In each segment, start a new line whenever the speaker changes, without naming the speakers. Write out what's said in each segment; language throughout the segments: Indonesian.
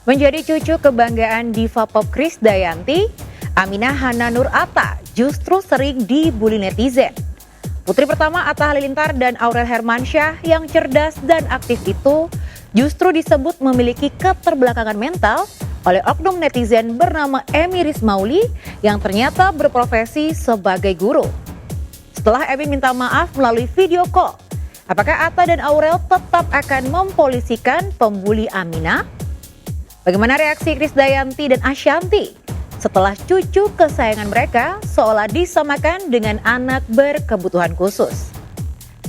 Menjadi cucu kebanggaan diva pop Krisdayanti, Aminah Hana Nur Atta justru sering dibully netizen. Putri pertama Atta Halilintar dan Aurel Hermansyah yang cerdas dan aktif itu justru disebut memiliki keterbelakangan mental oleh oknum netizen bernama Emi Rismauli yang ternyata berprofesi sebagai guru. Setelah Emi minta maaf melalui video call, apakah Atta dan Aurel tetap akan mempolisikan pembuli Aminah? Bagaimana reaksi Krisdayanti dan Ashanti setelah cucu kesayangan mereka seolah disamakan dengan anak berkebutuhan khusus?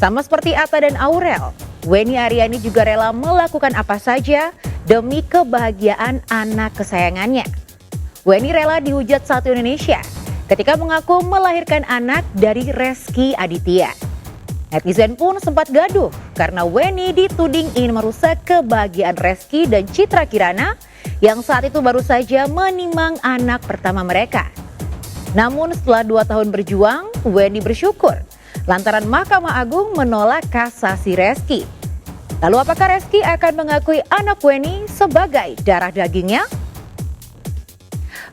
Sama seperti Atta dan Aurel, Weni Aryani juga rela melakukan apa saja demi kebahagiaan anak kesayangannya. Weni rela dihujat satu Indonesia ketika mengaku melahirkan anak dari Reski Aditya. Netizen pun sempat gaduh karena Weni dituding ingin merusak kebahagiaan Reski dan Citra Kirana yang saat itu baru saja menimang anak pertama mereka. Namun setelah 2 tahun berjuang, Weni bersyukur lantaran Mahkamah Agung menolak kasasi Reski. Lalu apakah Reski akan mengakui anak Weni sebagai darah dagingnya?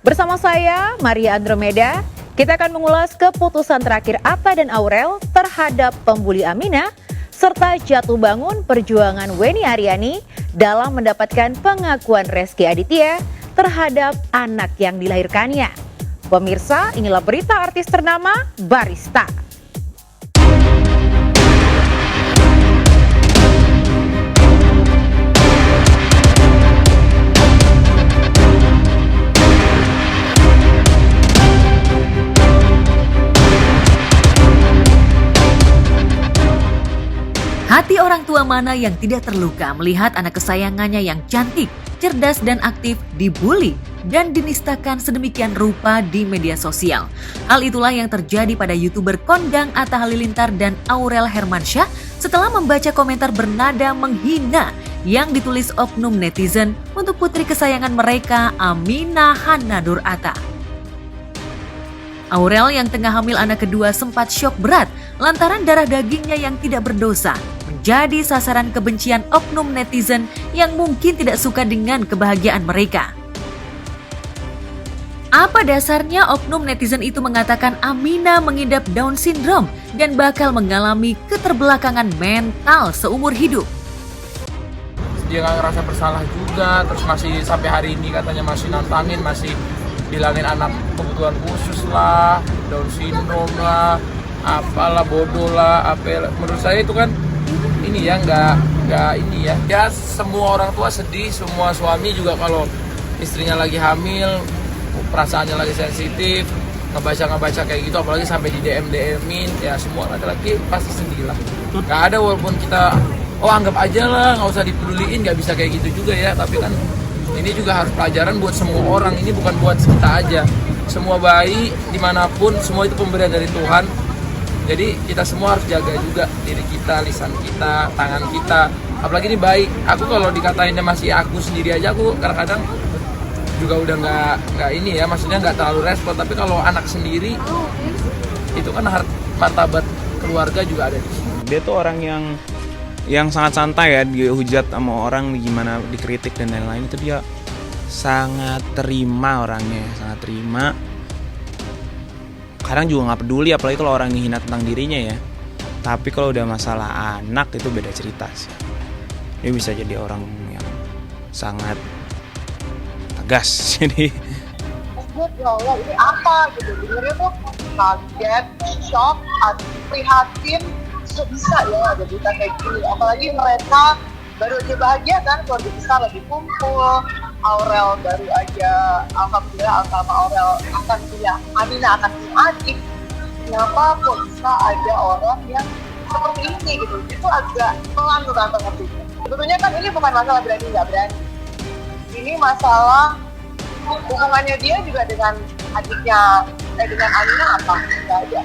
Bersama saya, Maria Andromeda, kita akan mengulas keputusan terakhir Atta dan Aurel terhadap pembuli Aminah serta jatuh bangun perjuangan Weni Aryani dalam mendapatkan pengakuan Reski Aditya terhadap anak yang dilahirkannya. Pemirsa, inilah berita artis ternama Barista.
Hati orang tua mana yang tidak terluka melihat anak kesayangannya yang cantik, cerdas dan aktif dibully dan dinistakan sedemikian rupa di media sosial. Hal itulah yang terjadi pada YouTuber kondang Atta Halilintar dan Aurel Hermansyah setelah membaca komentar bernada menghina yang ditulis oknum netizen untuk putri kesayangan mereka, Aminah Hana Nur Atta. Aurel yang tengah hamil anak kedua sempat syok berat lantaran darah dagingnya yang tidak berdosa menjadi sasaran kebencian oknum netizen yang mungkin tidak suka dengan kebahagiaan mereka. Apa dasarnya oknum netizen itu mengatakan Aminah mengidap Down syndrome dan bakal mengalami keterbelakangan mental seumur hidup?
Dia nggak ngerasa bersalah juga, terus masih sampai hari ini katanya masih nantangin, masih bilangin anak kebutuhan khusus lah, Down syndrome lah, apalah bodoh lah, apa. Menurut saya itu kan ini ya nggak ini ya. Ya semua orang tua sedih, semua suami juga kalau istrinya lagi hamil, perasaannya lagi sensitif, ngebaca kayak gitu, apalagi sampai di DM-in, ya semua laki-laki pasti sedih lah. Nggak ada walaupun kita anggap aja lah, nggak usah dipeduliin, nggak bisa kayak gitu juga ya. Tapi kan ini juga harus pelajaran buat semua orang, ini bukan buat kita aja. Semua bayi dimanapun, semua itu pemberian dari Tuhan. Jadi kita semua harus jaga juga diri kita, lisan kita, tangan kita. Apalagi ini bayi. Aku kalau dikatainnya masih aku sendiri aja, aku kadang-kadang juga udah nggak ini ya, maksudnya nggak terlalu respon. Tapi kalau anak sendiri, itu kan martabat keluarga juga ada di sini.
Dia tuh orang yang sangat santai ya, dihujat sama orang, gimana dikritik dan lain-lain, itu dia sangat terima orangnya, sangat terima. Kadang juga nggak peduli, apalagi kalau orang menghina tentang dirinya ya. Tapi kalau udah masalah anak itu beda cerita sih. Dia bisa jadi orang yang sangat tegas. Jadi
ya Allah ini apa gitu, dengernya tuh kaget, shock, prihatin. Kok bisa ya ada berita kayak gini, apalagi mereka baru aja bahagia kan, keluarga besar lagi kumpul. Aurel baru aja, alhamdulillah sama Aurel akan punya, Aminah akan punya adik. Kenapa kok bisa ada orang yang seperti ini gitu, itu agak pelan tuh tante ngerti. Sebetulnya kan ini bukan masalah berani nggak berani, ini masalah hubungannya dia juga dengan adiknya, dengan Aminah apa, nggak ada.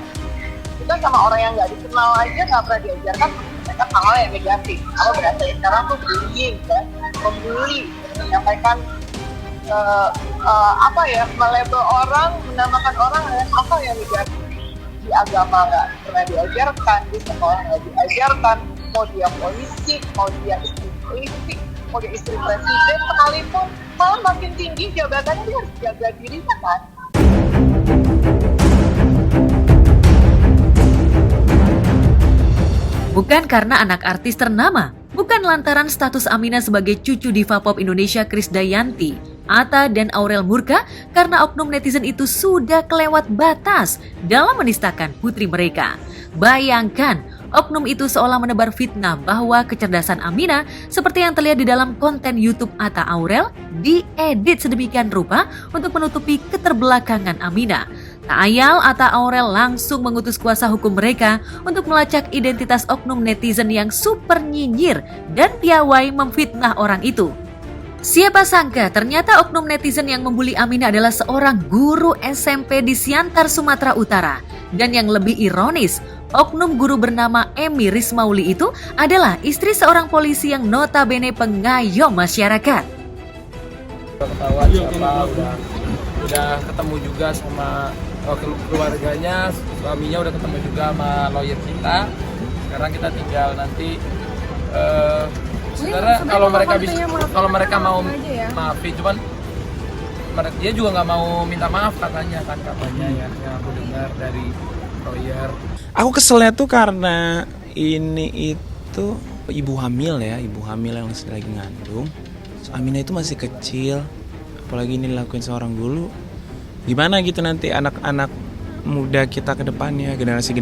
Kita sama orang yang nggak dikenal aja nggak pernah diajarkan mereka hal yang negatif. Apa berasa sekarang tuh bullying kan, membuli, menyampaikan melabel orang, menamakan orang dengan apa yang negatif. Di agama nggak pernah diajarkan, di sekolah nggak diajarkan, mau dia polisi, mau dia istri polisi, sebagai istri presiden sekalipun, malah makin tinggi jabatannya dia harus jaga dirinya kan.
Bukan karena anak artis ternama, bukan lantaran status Aminah sebagai cucu diva pop Indonesia Krisdayanti, Atta dan Aurel murka karena oknum netizen itu sudah kelewat batas dalam menistakan putri mereka. Bayangkan, oknum itu seolah menebar fitnah bahwa kecerdasan Aminah seperti yang terlihat di dalam konten YouTube Atta Aurel diedit sedemikian rupa untuk menutupi keterbelakangan Aminah. Tak ayal, Atta Aurel langsung mengutus kuasa hukum mereka untuk melacak identitas oknum netizen yang super nyinyir dan piawai memfitnah orang itu. Siapa sangka ternyata oknum netizen yang membuli Aminah adalah seorang guru SMP di Siantar, Sumatera Utara. Dan yang lebih ironis, oknum guru bernama Emi Rismauli itu adalah istri seorang polisi yang notabene pengayom masyarakat.
Ketahuan siapa, udah ketemu juga sama keluarganya, suaminya udah ketemu juga sama lawyer kita. Sekarang kita tinggal nanti sebenarnya kalau mereka mau maafin, cuman dia juga nggak mau minta maaf katanya ya, yang aku dengar dari lawyer.
Aku keselnya tuh karena ini itu ibu hamil yang lagi ngandung. Aminah itu masih kecil, apalagi ini dilakuin seorang guru. Gimana gitu nanti anak-anak muda kita ke depannya, generasi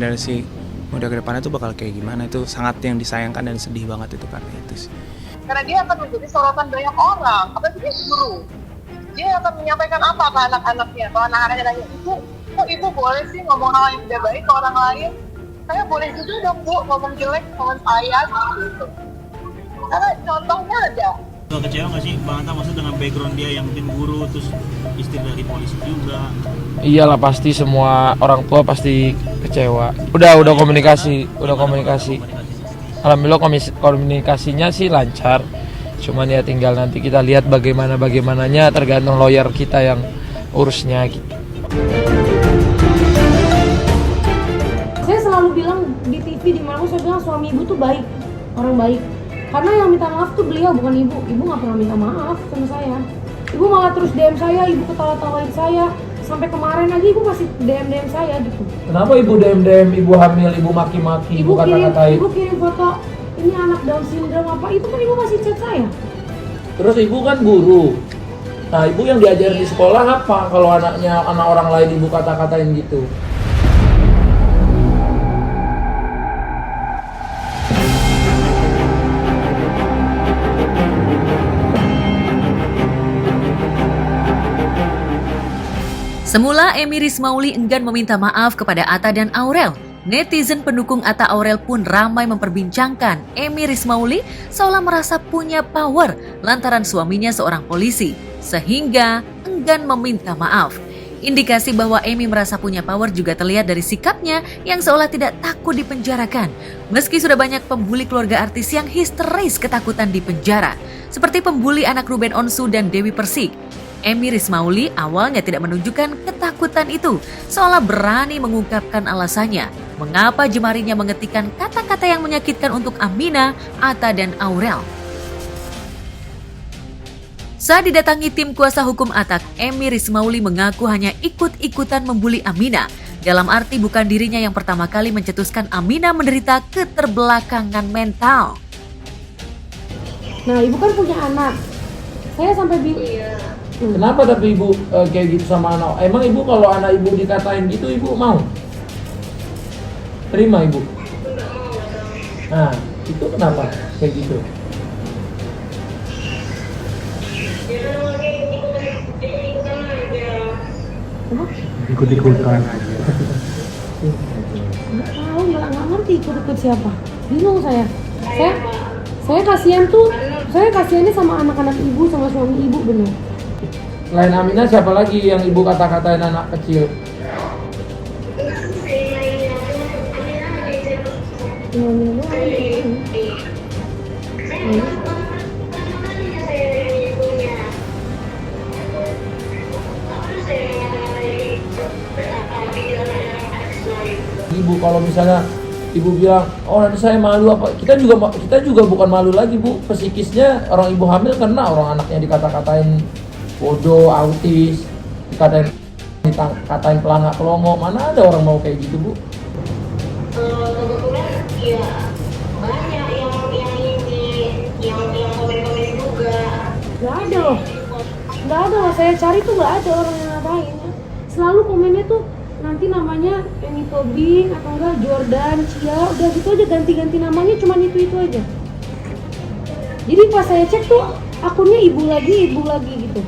muda ke depannya itu bakal kayak gimana, itu sangat yang disayangkan dan sedih banget itu karena itu sih.
Karena dia akan menjadi sorotan banyak orang, apalagi dia guru. Dia akan menyampaikan apa ke anak-anaknya, kalau anak-anaknya nanya, kok ibu boleh sih ngomong hal yang tidak baik ke orang lain? Saya boleh juga dong bu, ngomong jelek sama saya gitu. Karena contohnya ada.
Kecewa nggak sih Bang Atta, maksud dengan background dia yang mungkin guru, terus istri dari polisi juga?
Iyalah, pasti semua orang tua pasti kecewa. Udah komunikasi. Alhamdulillah komunikasinya sih lancar. Cuman ya tinggal nanti kita lihat bagaimananya, tergantung lawyer kita yang urusnya gitu.
Saya selalu bilang di TV dimanapun, saya bilang suami ibu tuh baik, orang baik. Karena yang minta maaf tuh beliau, bukan ibu. Ibu nggak pernah minta maaf sama saya. Ibu malah terus DM saya, ibu ketawa-tawain saya. Sampai kemarin aja ibu masih DM saya gitu.
Kenapa ibu DM, ibu hamil, ibu maki-maki, ibu kata-katain?
Ibu kirim foto, ini anak Down syndrome apa, itu kan ibu masih chat saya.
Terus ibu kan guru. Nah, ibu yang diajarin di sekolah apa kalau anak orang lain ibu kata-katain gitu?
Semula Emi Rismauli enggan meminta maaf kepada Atta dan Aurel. Netizen pendukung Atta Aurel pun ramai memperbincangkan Emi Rismauli seolah merasa punya power lantaran suaminya seorang polisi, sehingga enggan meminta maaf. Indikasi bahwa Emi merasa punya power juga terlihat dari sikapnya yang seolah tidak takut dipenjarakan. Meski sudah banyak pembuli keluarga artis yang histeris ketakutan di penjara, seperti pembuli anak Ruben Onsu dan Dewi Persik. Emi Rismauli awalnya tidak menunjukkan ketakutan itu, seolah berani mengungkapkan alasannya mengapa jemarinya mengetikkan kata-kata yang menyakitkan untuk Aminah, Atta, dan Aurel. Saat didatangi tim kuasa hukum Atta, Emi Rismauli mengaku hanya ikut-ikutan membuli Aminah, dalam arti bukan dirinya yang pertama kali mencetuskan Aminah menderita keterbelakangan mental.
Nah, ibu kan punya anak. Saya sampai
Kenapa tapi ibu kayak gitu sama anak? Emang ibu kalau anak ibu dikatain gitu ibu mau? Terima ibu? Nah, itu kenapa kayak gitu? Ikut-ikutan aja.
Nggak tahu, nggak ngerti ikut-ikut siapa. Bingung saya. Saya kasihannya sama anak-anak ibu, sama suami ibu bener.
Selain Aminah siapa lagi yang ibu kata-katain anak kecil? Ibu kalau misalnya ibu bilang, oh nanti saya malu apa? Kita juga bukan malu lagi Bu. Psikisnya orang ibu hamil kena, orang anaknya dikata-katain bodoh, autis, dikatain pelangak pelongo. Mana ada orang mau kayak gitu Bu?
Kebetulan ya banyak yang komen-komen juga. Nggak ada loh, saya cari tuh nggak ada orang yang ngatain. Selalu komennya tuh nanti namanya Emi Tobing atau enggak Jordan, Cia, udah gitu aja ganti-ganti namanya, cuman itu aja. Jadi pas saya cek tuh akunnya ibu lagi gitu.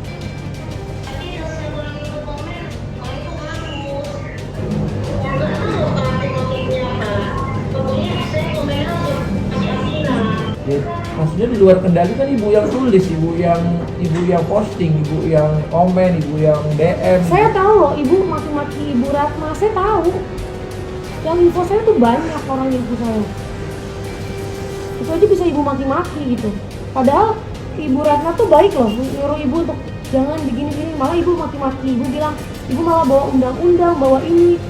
Ya, maksudnya di luar kendali kan ibu yang tulis, ibu yang posting, ibu yang komen, ibu yang DM.
Saya tahu loh ibu maki-maki Ibu Ratna, saya tahu. Yang info saya tuh banyak orang info saya. Itu aja bisa ibu maki-maki gitu. Padahal Ibu Ratna tuh baik loh, nyuruh ibu untuk jangan begini-gini, malah ibu maki-maki. Ibu bilang, ibu malah bawa undang-undang, bawa ini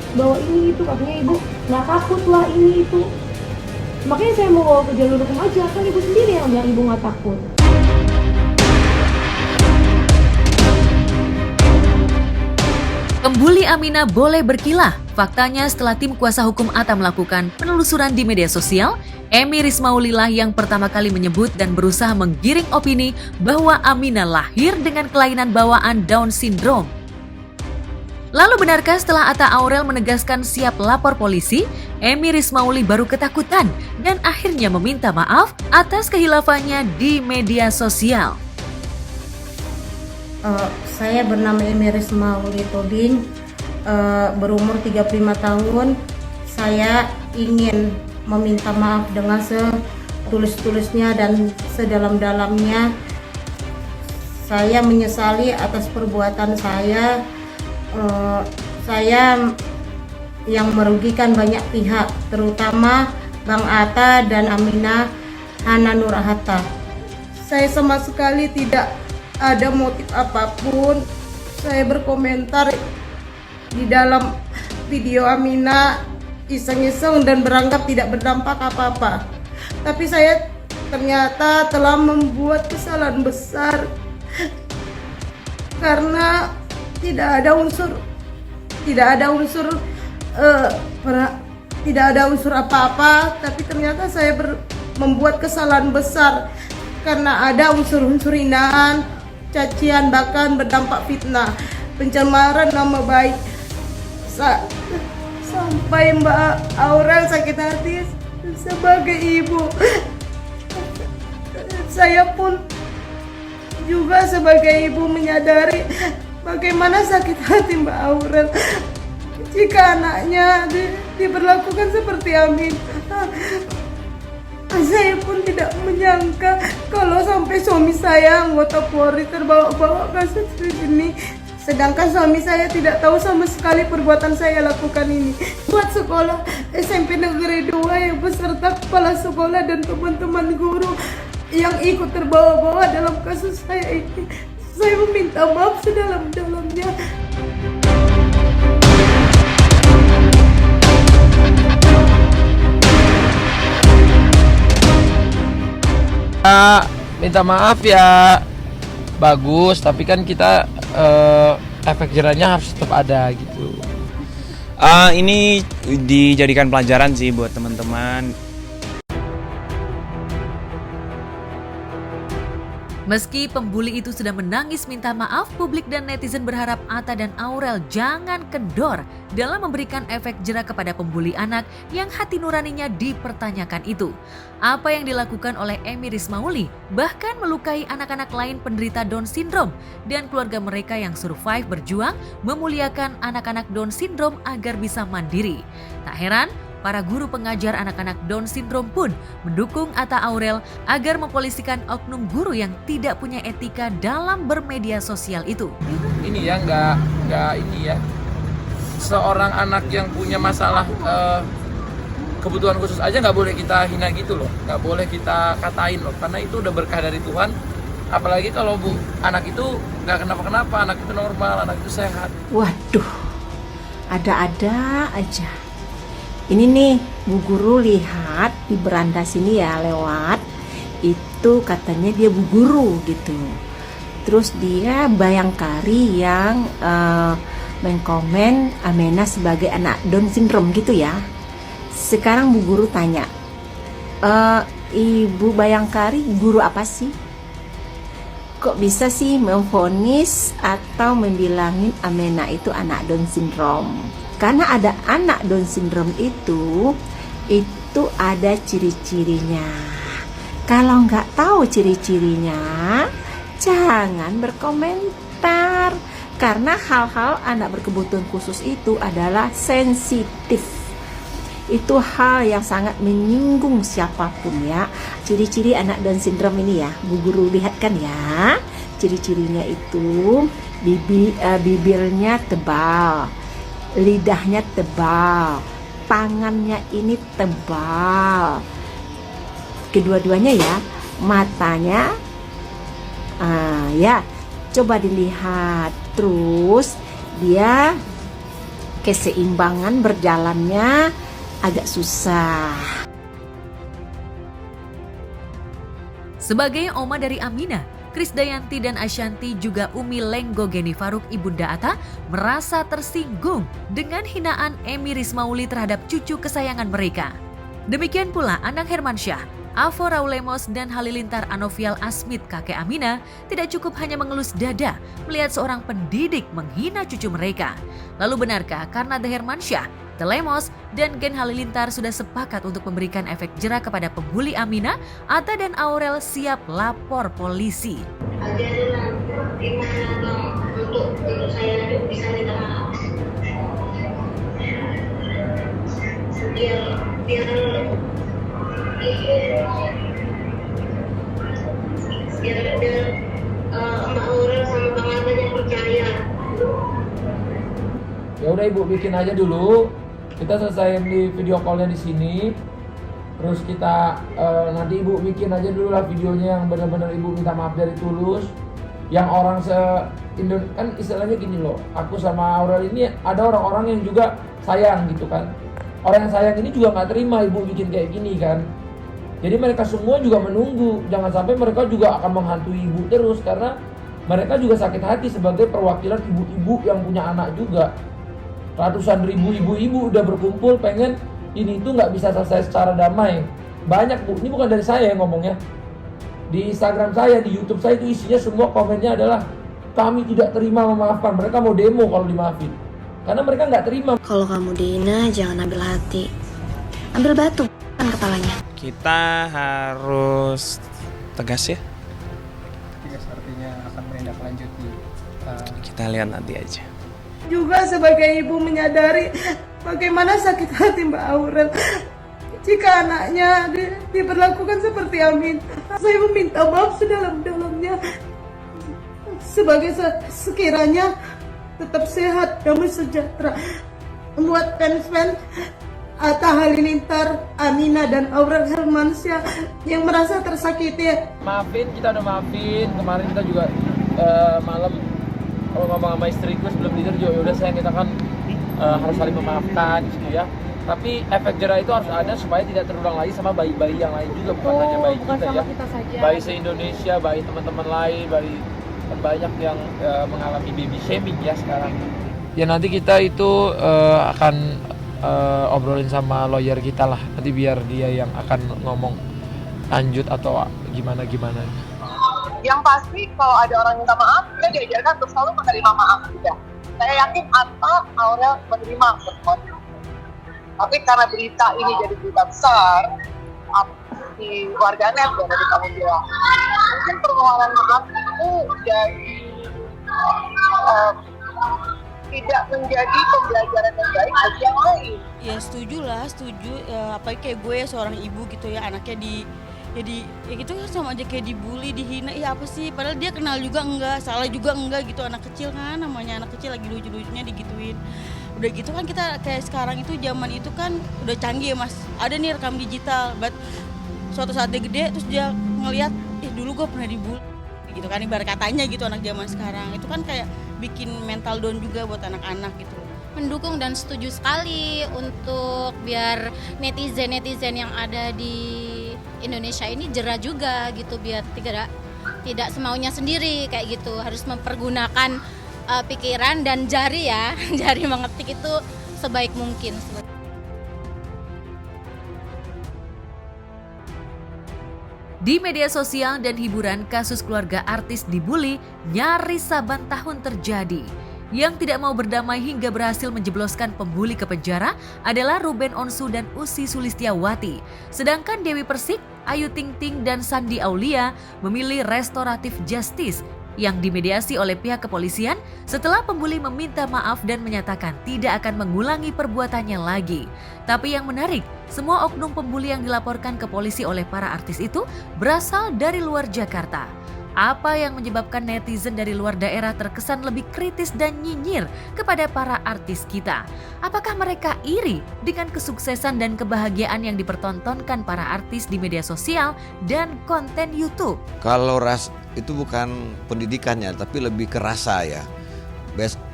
itu, katanya ibu nggak takut lah ini itu. Makanya saya mau bawa ke jalur hukum aja, kan ibu sendiri yang bilang ibu nggak takut.
Pembuli Aminah boleh berkilah. Faktanya setelah tim kuasa hukum Atta melakukan penelusuran di media sosial, Emi Rismaulilah yang pertama kali menyebut dan berusaha menggiring opini bahwa Aminah lahir dengan kelainan bawaan Down Syndrome. Lalu benarkah setelah Atta Aurel menegaskan siap lapor polisi, Emi Rismauli baru ketakutan dan akhirnya meminta maaf atas kehilafannya di media sosial.
Saya bernama Emi Rismauli Tobing, berumur 35 tahun. Saya ingin meminta maaf dengan setulus-tulusnya dan sedalam-dalamnya. Saya menyesali atas perbuatan saya. Saya yang merugikan banyak pihak, terutama Bang Atta dan Aminah Hana Nur Hatta. Saya sama sekali tidak ada motif apapun. Saya berkomentar di dalam video Aminah iseng-iseng dan beranggap tidak berdampak apa-apa. Tapi saya ternyata telah membuat kesalahan besar karena tidak ada unsur apa-apa, tapi ternyata saya membuat kesalahan besar karena ada unsur-unsur hinaan, cacian, bahkan berdampak fitnah, pencemaran nama baik. Sampai Mbak Aurel sakit hati sebagai ibu. Saya pun juga sebagai ibu menyadari bagaimana sakit hati Mbak Aurel jika anaknya diperlakukan seperti Amin. Saya pun tidak menyangka kalau sampai suami saya anggota Polri terbawa-bawa kasus ini. Sedangkan suami saya tidak tahu sama sekali perbuatan saya lakukan ini. Buat sekolah SMP Negeri 2 yang beserta kepala sekolah dan teman-teman guru yang ikut terbawa-bawa dalam kasus saya ini, saya meminta maaf sedalam-dalamnya.
Minta maaf ya, bagus, tapi kan kita efek jerahnya harus tetap ada gitu.
Ini dijadikan pelajaran sih buat teman-teman.
Meski pembuli itu sudah menangis minta maaf, publik dan netizen berharap Atta dan Aurel jangan kendor dalam memberikan efek jera kepada pembuli anak yang hati nuraninya dipertanyakan itu. Apa yang dilakukan oleh Emi Rismauli bahkan melukai anak-anak lain penderita Down Syndrome dan keluarga mereka yang survive berjuang memuliakan anak-anak Down Syndrome agar bisa mandiri. Tak heran, para guru pengajar anak-anak Down Syndrome pun mendukung Atta Aurel agar mempolisikan oknum guru yang tidak punya etika dalam bermedia sosial itu.
Ini ya, nggak ini ya. Seorang anak yang punya masalah kebutuhan khusus aja nggak boleh kita hina gitu loh, nggak boleh kita katain loh, karena itu udah berkah dari Tuhan. Apalagi kalau anak itu nggak kenapa-kenapa, anak itu normal, anak itu sehat.
Waduh, ada-ada aja. Ini nih Bu Guru lihat di beranda sini ya lewat, itu katanya dia Bu Guru gitu. Terus dia Bayangkari yang mengkomen Amena sebagai anak Down syndrome gitu ya. Sekarang Bu Guru tanya, Ibu Bayangkari guru apa sih? Kok bisa sih memvonis atau membilangin Amena itu anak Down syndrome? Karena ada anak Down syndrome itu ada ciri-cirinya. Kalau nggak tahu ciri-cirinya, jangan berkomentar. Karena hal-hal anak berkebutuhan khusus itu adalah sensitif. Itu hal yang sangat menyinggung siapapun ya. Ciri-ciri anak Down syndrome ini ya, Bu Guru lihat kan ya. Ciri-cirinya itu bibirnya tebal, lidahnya tebal, tangannya ini tebal. Kedua-duanya ya, matanya ya, coba dilihat. Terus dia keseimbangan berjalannya agak susah.
Sebagai oma dari Aminah, Krisdayanti dan Ashanti juga Umi Lenggo Geni Faruk Ibunda Atta merasa tersinggung dengan hinaan Emi Rismauli terhadap cucu kesayangan mereka. Demikian pula anak Hermansyah, Avo Raulemos dan Halilintar Anovial Asmit kakek Aminah tidak cukup hanya mengelus dada melihat seorang pendidik menghina cucu mereka. Lalu benarkah karena The Hermansyah, The Lemos, dan Gen Halilintar sudah sepakat untuk memberikan efek jera kepada pembuli Aminah, Atta dan Aurel siap lapor polisi?
Ajaran gimana bang untuk saya bisa minta maaf biar Mbak Aurel sama Bang Atta yang percaya.
Ya udah Ibu bikin aja dulu. Kita selesaiin di video call-nya di sini. Terus kita nanti Ibu bikin aja dulu lah videonya yang benar-benar Ibu minta maaf dari tulus. Yang orang kan istilahnya gini loh. Aku sama Aurel ini ada orang-orang yang juga sayang gitu kan. Orang yang sayang ini juga nggak terima Ibu bikin kayak gini kan. Jadi mereka semua juga menunggu. Jangan sampai mereka juga akan menghantui Ibu terus. Karena mereka juga sakit hati sebagai perwakilan ibu-ibu yang punya anak juga. Ratusan ribu ibu-ibu udah berkumpul pengen ini tuh nggak bisa selesai secara damai. Banyak Bu, ini bukan dari saya yang ngomongnya. Di Instagram saya, di YouTube saya itu isinya semua komennya adalah kami tidak terima memaafkan. Mereka mau demo kalau dimaafin. Karena mereka nggak terima.
Kalau kamu dihina jangan ambil hati, ambil batu kan kepalanya.
Kita harus tegas ya.
Tegas artinya akan menindaklanjuti.
Kita lihat nanti aja.
Juga sebagai ibu menyadari bagaimana sakit hati Mbak Aurel jika anaknya diperlakukan seperti Amin. Saya meminta maaf sedalam-dalamnya. Sebagai sekiranya tetap sehat, damai sejahtera. Buat fans-fans Atta Halilintar, Aminah dan Aurel Hermansyah yang merasa tersakiti.
Maafin, kita udah maafin. Kemarin kita juga malam kalau ngomong sama istriku sebelum tidur juga udah sayang kita kan harus saling memaafkan gitu ya. Tapi efek jera itu harus ada supaya tidak terulang lagi sama bayi-bayi yang lain juga, bukan hanya bayi kita ya. Bayi se-Indonesia, bayi teman-teman lain, bayi banyak yang mengalami baby shaming ya sekarang. Ya nanti kita itu akan obrolin sama lawyer kita lah. Nanti biar dia yang akan ngomong lanjut atau gimana-gimana.
Yang pasti kalau ada orang minta maaf, kita diajarkan untuk selalu menerima maaf juga. Saya yakin Atta, Aurel menerima semuanya. Tapi karena berita ini jadi berita besar di warganet dan dari kamu bilang, mungkin permohonan maaf itu jadi tidak menjadi pembelajaran yang baik bagi yang lain.
Ya setuju lah, setuju. Apalagi kayak gue seorang ibu gitu ya, anaknya ya gitu kan sama aja kayak dibully, dihina, ya apa sih? Padahal dia kenal juga enggak, salah juga enggak gitu, anak kecil kan, namanya anak kecil lagi lucu-lucunya digituin. Udah gitu kan kita kayak sekarang itu zaman itu kan udah canggih ya Mas, ada nih rekam digital, but suatu saat dia gede terus dia ngelihat, dulu gue pernah dibully gitu kan, ibarat katanya gitu anak zaman sekarang. Itu kan kayak bikin mental down juga buat anak-anak gitu.
mendukung dan setuju sekali untuk biar netizen yang ada di Indonesia ini jera juga gitu, biar tidak semaunya sendiri kayak gitu, harus mempergunakan pikiran dan jari ya, jari mengetik itu sebaik mungkin.
Di media sosial dan hiburan, kasus keluarga artis dibully nyaris saban tahun terjadi. Yang tidak mau berdamai hingga berhasil menjebloskan pembuli ke penjara adalah Ruben Onsu dan Ussy Sulistyawati. Sedangkan Dewi Persik, Ayu Ting Ting, dan Shandy Aulia memilih restoratif justice yang dimediasi oleh pihak kepolisian setelah pembuli meminta maaf dan menyatakan tidak akan mengulangi perbuatannya lagi. Tapi yang menarik, semua oknum pembuli yang dilaporkan ke polisi oleh para artis itu berasal dari luar Jakarta. Apa yang menyebabkan netizen dari luar daerah terkesan lebih kritis dan nyinyir kepada para artis kita? Apakah mereka iri dengan kesuksesan dan kebahagiaan yang dipertontonkan para artis di media sosial dan konten YouTube?
Kalau itu bukan pendidikannya, tapi lebih ke rasa ya.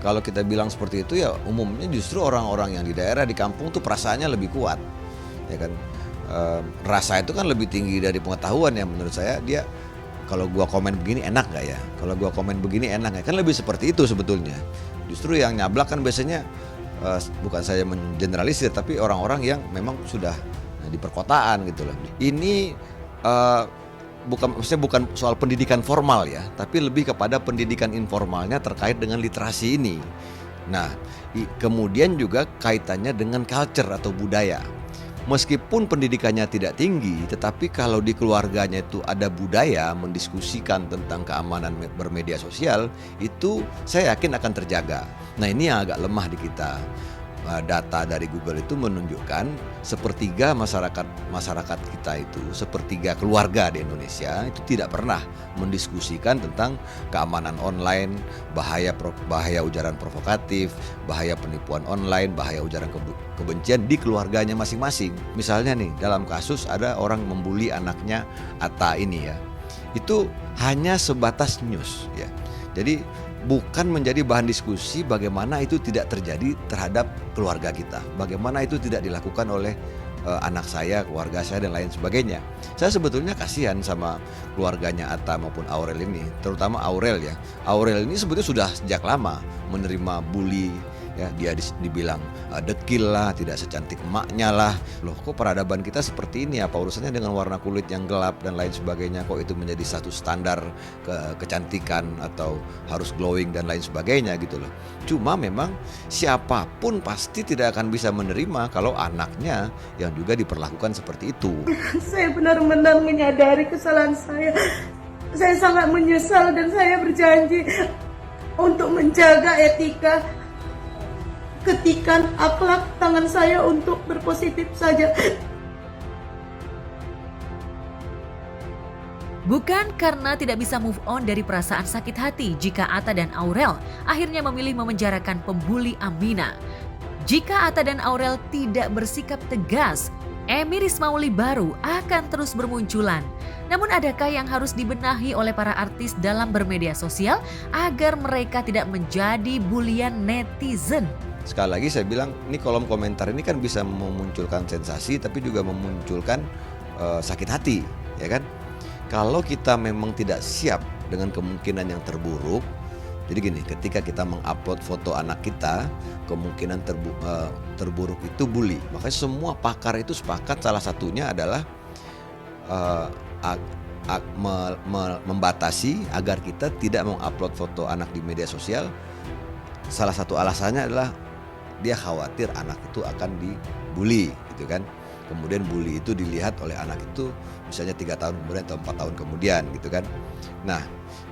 Kalau kita bilang seperti itu ya umumnya justru orang-orang yang di daerah, di kampung tuh perasaannya lebih kuat, ya kan. Rasa itu kan lebih tinggi dari pengetahuan ya menurut saya. Dia kalau gua komen begini enak gak ya? Kalau gua komen begini enak gak? Kan lebih seperti itu sebetulnya. Justru yang nyablak kan biasanya bukan saya mengeneralisir, tapi orang-orang yang memang sudah di perkotaan gitu loh. Ini bukan soal pendidikan formal ya, tapi lebih kepada pendidikan informalnya terkait dengan literasi ini. Nah, kemudian juga kaitannya dengan culture atau budaya. Meskipun pendidikannya tidak tinggi, tetapi kalau di keluarganya itu ada budaya mendiskusikan tentang keamanan bermedia sosial, itu saya yakin akan terjaga. Nah, ini yang agak lemah di kita. Data dari Google itu menunjukkan sepertiga masyarakat kita itu, sepertiga keluarga di Indonesia itu tidak pernah mendiskusikan tentang keamanan online, bahaya ujaran provokatif, bahaya penipuan online, bahaya ujaran kebencian di keluarganya masing-masing. Misalnya nih, dalam kasus ada orang membuli anaknya Atta ini ya, itu hanya sebatas news ya. Jadi bukan menjadi bahan diskusi bagaimana itu tidak terjadi terhadap keluarga kita, bagaimana itu tidak dilakukan oleh anak saya, keluarga saya dan lain sebagainya. Saya sebetulnya kasihan sama keluarganya Atta maupun Aurel ini, terutama Aurel ya. Aurel ini sebetulnya sudah sejak lama menerima bully ya, dia dibilang dekil lah, tidak secantik emaknya lah. Loh, kok peradaban kita seperti ini? Apa urusannya dengan warna kulit yang gelap dan lain sebagainya? Kok itu menjadi satu standar kecantikan atau harus glowing dan lain sebagainya gitu loh. Cuma memang siapapun pasti tidak akan bisa menerima kalau anaknya yang juga diperlakukan seperti itu.
Saya benar-benar menyadari kesalahan saya. Saya sangat menyesal dan saya berjanji untuk menjaga etika, ketikan, akhlak tangan saya untuk berpositif saja.
Bukan karena tidak bisa move on dari perasaan sakit hati jika Atta dan Aurel akhirnya memilih memenjarakan pembuli Amina. Jika Atta dan Aurel tidak bersikap tegas, Emi Rismauli baru akan terus bermunculan. Namun adakah yang harus dibenahi oleh para artis dalam bermedia sosial agar mereka tidak menjadi bulian netizen?
Sekali lagi saya bilang, ini kolom komentar ini kan bisa memunculkan sensasi tapi juga memunculkan sakit hati, ya kan? Kalau kita memang tidak siap dengan kemungkinan yang terburuk, jadi gini, ketika kita mengupload foto anak kita, kemungkinan terburuk itu bully. Makanya semua pakar itu sepakat salah satunya adalah membatasi agar kita tidak mengupload foto anak di media sosial. Salah satu alasannya adalah dia khawatir anak itu akan dibully gitu kan. Kemudian bully itu dilihat oleh anak itu misalnya 3 tahun kemudian atau 4 tahun kemudian gitu kan. Nah,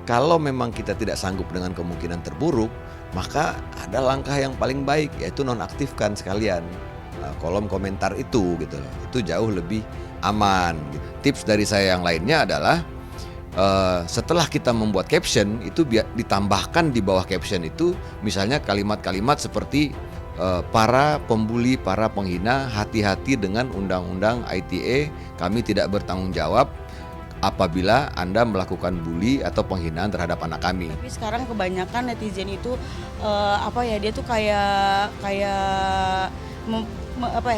kalau memang kita tidak sanggup dengan kemungkinan terburuk, maka ada langkah yang paling baik, yaitu nonaktifkan sekalian kolom komentar itu gitu loh. Itu jauh lebih aman gitu. Tips dari saya yang lainnya adalah setelah kita membuat caption itu ditambahkan di bawah caption itu misalnya kalimat-kalimat seperti para pembuli, para penghina, hati-hati dengan undang-undang ITE, kami tidak bertanggung jawab apabila Anda melakukan bully atau penghinaan terhadap anak kami.
Tapi sekarang kebanyakan netizen itu dia tuh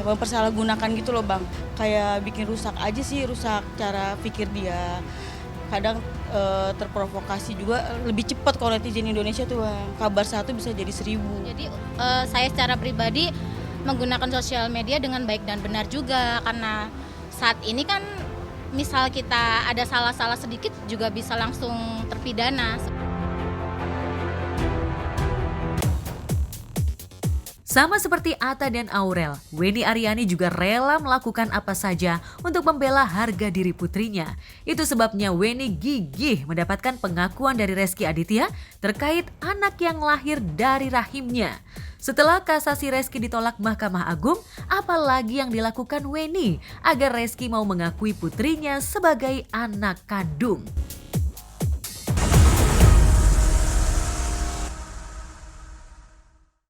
mempersalahgunakan gitu loh Bang. Kayak bikin rusak aja sih, rusak cara pikir dia. Kadang terprovokasi juga lebih cepat kalau netizen Indonesia tuh Bang. Kabar satu bisa jadi 1000.
Jadi saya secara pribadi menggunakan sosial media dengan baik dan benar juga, karena saat ini kan misal kita ada salah-salah sedikit juga bisa langsung terpidana.
Sama seperti Atta dan Aurel, Weni Aryani juga rela melakukan apa saja untuk membela harga diri putrinya. Itu sebabnya Weni gigih mendapatkan pengakuan dari Rezky Aditya terkait anak yang lahir dari rahimnya. Setelah kasasi Rezky ditolak Mahkamah Agung, apalagi yang dilakukan Weni agar Rezky mau mengakui putrinya sebagai anak kandung?